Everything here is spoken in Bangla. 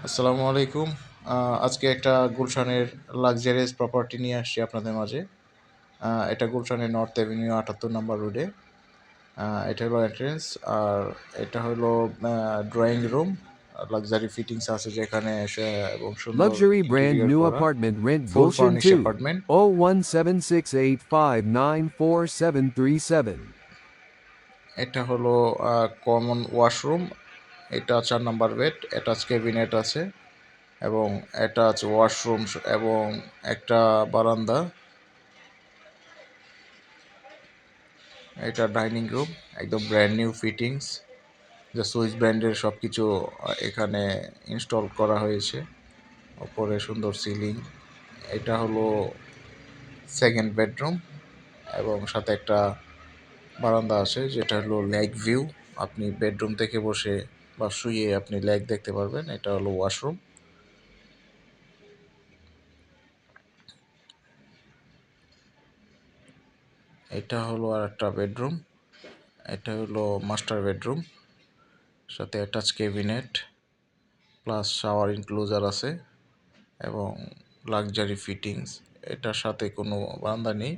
আসসালামু আলাইকুম। আজকে একটা গুলশানের লাক্সারিয়াস প্রপার্টি নিয়ে আসছি আপনাদের মাঝে। এটা গুলশানের নর্থ এভিনিউ ৭৮ নাম্বার রোডে। এটা হলো এন্ট্রেন্স। আর এটা হলো ড্রয়িং রুম। লাক্সারি ফিটিংস আছে যেখানে এবং সুন্দর Luxury brand ইন্টেরিয়র new করা। apartment rent ফুল Gulshan ফার্নিশ 2. অ্যাপার্টমেন্ট। 01768594737. এটা হলো কমন ওয়াশরুম। এটা ৪ নাম্বার বেড, অ্যাটাচ ক্যাবিনেট আছে এবং অ্যাটাচ ওয়াশরুম এবং একটা বারান্দা। এটা ডাইনিং রুম, একদম ব্র্যান্ড নিউ ফিটিংস। যে সুইস ব্র্যান্ডের সব কিছু এখানে ইনস্টল করা হয়েছে। ওপরে সুন্দর সিলিং। এটা হলো সেকেন্ড বেডরুম এবং সাথে একটা বারান্দা আছে যেটা হলো লেক ভিউ। আপনি বেডরুম থেকে বসে বা শুয়ে আপনি লেক দেখতে পারবেন। এটা হলো ওয়াশরুম। এটা হলো আর একটা বেডরুম। এটা হলো মাস্টার বেডরুম, সাথে attach cabinet plus shower enclosure আছে এবং লাক্সারি ফিটিংস। এটার সাথে কোনো বারান্দা নেই।